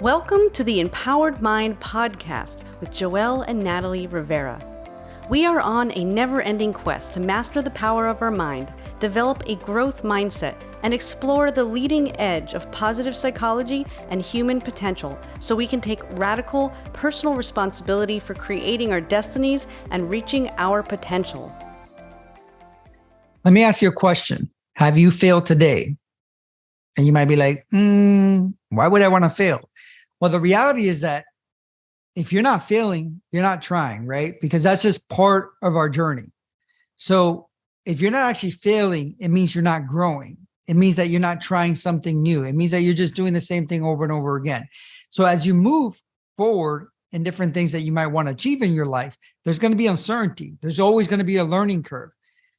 Welcome to the Empowered Mind podcast with Joelle and Natalie Rivera. We are on a never-ending quest to master the power of our mind, develop a growth mindset, and explore the leading edge of positive psychology and human potential so we can take radical personal responsibility for creating our destinies and reaching our potential. Let me ask you a question. Have you failed today? And you might be like, why would I want to fail? Well, the reality is that if you're not failing, you're not trying, right? Because that's just part of our journey. So if you're not actually failing, it means you're not growing. It means that you're not trying something new. It means that you're just doing the same thing over and over again. So as you move forward in different things that you might want to achieve in your life, there's going to be uncertainty. There's always going to be a learning curve.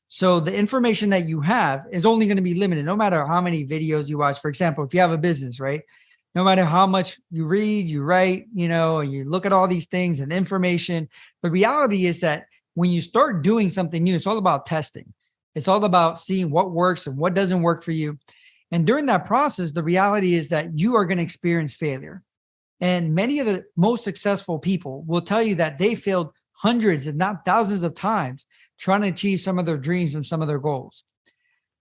So the information that you have is only going to be limited, no matter how many videos you watch. For example, if you have a business, right? No matter how much you read, you write, you look at all these things and information. The reality is that when you start doing something new, it's all about testing. It's all about seeing what works and what doesn't work for you. And during that process, the reality is that you are going to experience failure. And many of the most successful people will tell you that they failed hundreds, if not thousands of times trying to achieve some of their dreams and some of their goals.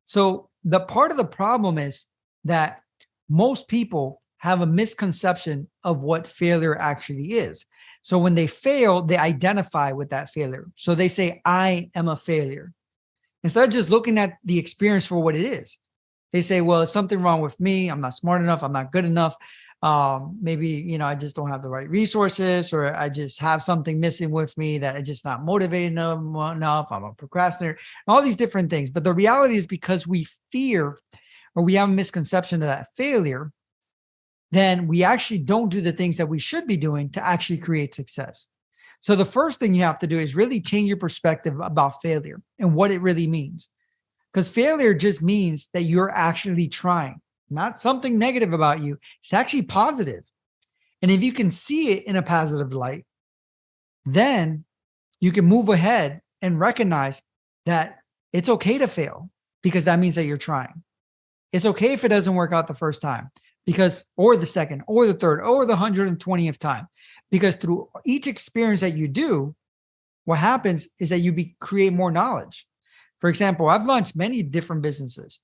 So the part of the problem is that most people have a misconception of what failure actually is. So when they fail, they identify with that failure. So they say, I am a failure. Instead of just looking at the experience for what it is, they say, well, it's something wrong with me. I'm not smart enough. I'm not good enough. Maybe, I just don't have the right resources, or I just have something missing with me that I'm just not motivated enough. I'm a procrastinator, all these different things. But the reality is, because we fear, or we have a misconception of that failure, then we actually don't do the things that we should be doing to actually create success. So the first thing you have to do is really change your perspective about failure and what it really means. Because failure just means that you're actually trying, not something negative about you. It's actually positive. And if you can see it in a positive light, then you can move ahead and recognize that it's okay to fail, because that means that you're trying. It's okay if it doesn't work out the first time, or the second, or the third, or the 120th time, because through each experience that you do, what happens is that you create more knowledge. For example, I've launched many different businesses.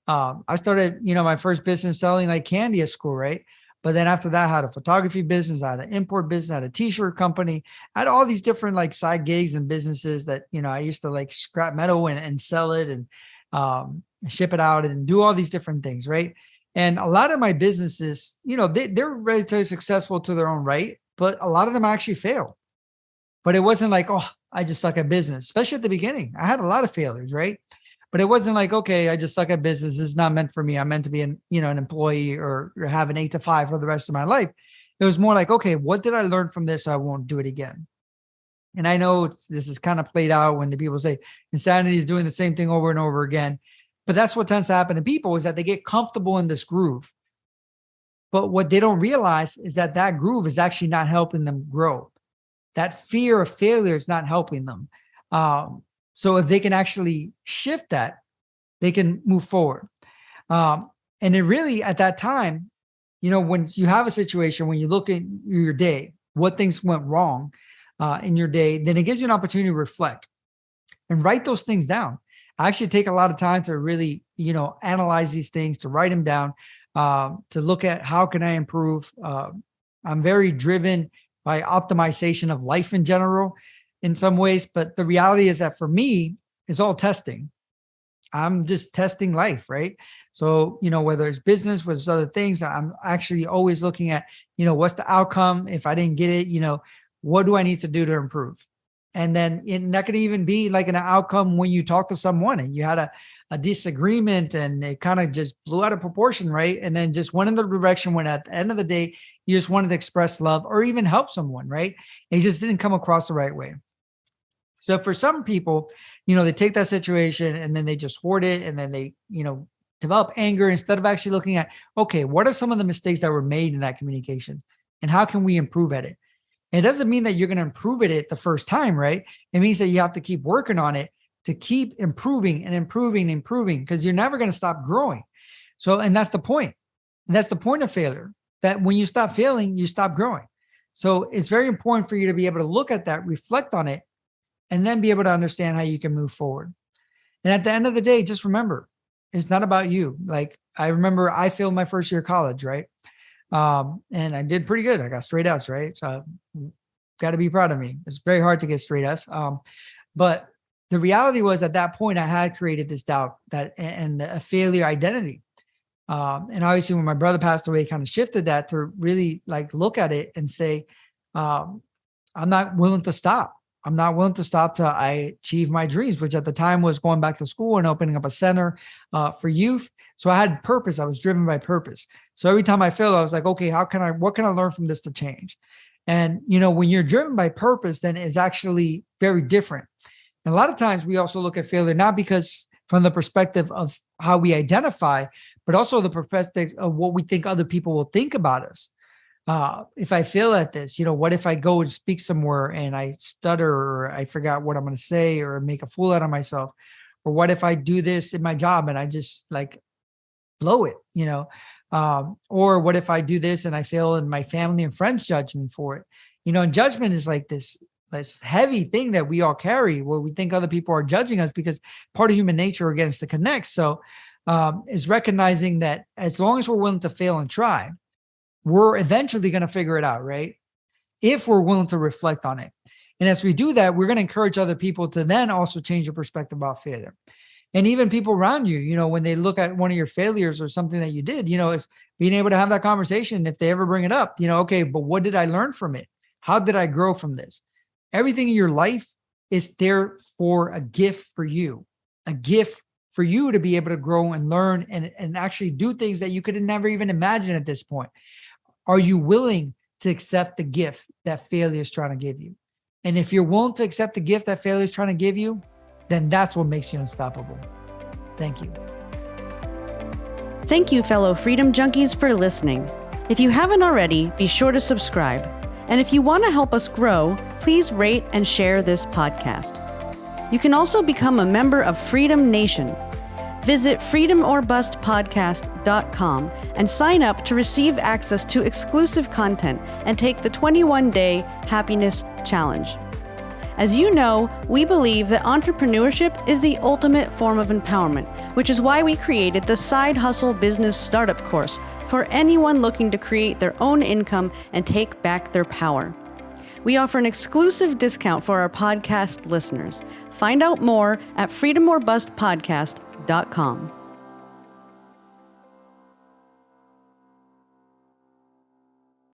I started, my first business selling like candy at school, right? But then after that, I had a photography business, I had an import business, I had a t-shirt company, I had all these different like side gigs and businesses that, I used to like scrap metal and sell it and ship it out and do all these different things, right? And a lot of my businesses, they're relatively successful to their own right, but a lot of them actually fail. But it wasn't like, oh, I just suck at business, especially at the beginning. I had a lot of failures, right? But it wasn't like, okay, I just suck at business. This is not meant for me. I'm meant to be an employee or have an 8 to 5 for the rest of my life. It was more like, okay, what did I learn from this so I won't do it again? And I know this is kind of played out when the people say insanity is doing the same thing over and over again. But that's what tends to happen to people, is that they get comfortable in this groove. But what they don't realize is that that groove is actually not helping them grow. That fear of failure is not helping them. So if they can actually shift that, they can move forward. And it really, at that time, when you have a situation, when you look at your day, what things went wrong in your day, then it gives you an opportunity to reflect and write those things down. I actually take a lot of time to really, analyze these things, to write them down, to look at how can I improve. I'm very driven by optimization of life in general in some ways, but the reality is that for me, it's all testing. I'm just testing life, right? So, whether it's business, whether it's other things, I'm actually always looking at, what's the outcome? If I didn't get it, what do I need to do to improve? And then that could even be like an outcome when you talk to someone and you had a disagreement and it kind of just blew out of proportion, right? And then just went in the direction when at the end of the day, you just wanted to express love or even help someone, right? And it just didn't come across the right way. So for some people, they take that situation and then they just hoard it, and then they, develop anger instead of actually looking at, okay, what are some of the mistakes that were made in that communication and how can we improve at it? And it doesn't mean that you're going to improve it the first time, right? It means that you have to keep working on it to keep improving and improving and improving, because you're never going to stop growing. So, and that's the point. And that's the point of failure. that when you stop failing, you stop growing. So it's very important for you to be able to look at that, reflect on it, and then be able to understand how you can move forward. And at the end of the day, just remember, it's not about you. Like I remember I failed my first year of college, right? And I did pretty good. I got straight F's, right? So got to be proud of me. It's very hard to get straight F's. But the reality was at that point, I had created this doubt that and a failure identity. And obviously when my brother passed away, kind of shifted that to really like look at it and say, I'm not willing to stop. I'm not willing to stop till I achieve my dreams, which at the time was going back to school and opening up a center for youth. So I had purpose. I was driven by purpose. So every time I failed, I was like, okay, what can I learn from this to change? And, when you're driven by purpose, then it's actually very different. And a lot of times we also look at failure, not because from the perspective of how we identify, but also the perspective of what we think other people will think about us. If I fail at this, what if I go and speak somewhere and I stutter or I forgot what I'm going to say or make a fool out of myself? Or what if I do this in my job and I just like blow it, or what if I do this and I fail and my family and friends judge me for it? And judgment is like this heavy thing that we all carry where we think other people are judging us because part of human nature, again, is to connect. So is recognizing that as long as we're willing to fail and try, we're eventually going to figure it out, right? If we're willing to reflect on it. And as we do that, we're going to encourage other people to then also change your perspective about failure. And even people around you, when they look at one of your failures or something that you did, is being able to have that conversation. If they ever bring it up, okay, but what did I learn from it? How did I grow from this? Everything in your life is there for a gift for you, a gift for you to be able to grow and learn and actually do things that you could never even imagine at this point. Are you willing to accept the gift that failure is trying to give you? And if you're willing to accept the gift that failure is trying to give you, then that's what makes you unstoppable. Thank you. Thank you, fellow Freedom Junkies, for listening. If you haven't already, be sure to subscribe. And if you want to help us grow, please rate and share this podcast. You can also become a member of Freedom Nation. Visit freedomourbustpodcast.com and sign up to receive access to exclusive content and take the 21-day happiness challenge. As you know, we believe that entrepreneurship is the ultimate form of empowerment, which is why we created the Side Hustle Business Startup course for anyone looking to create their own income and take back their power. We offer an exclusive discount for our podcast listeners. Find out more at freedomourbustpodcast.com.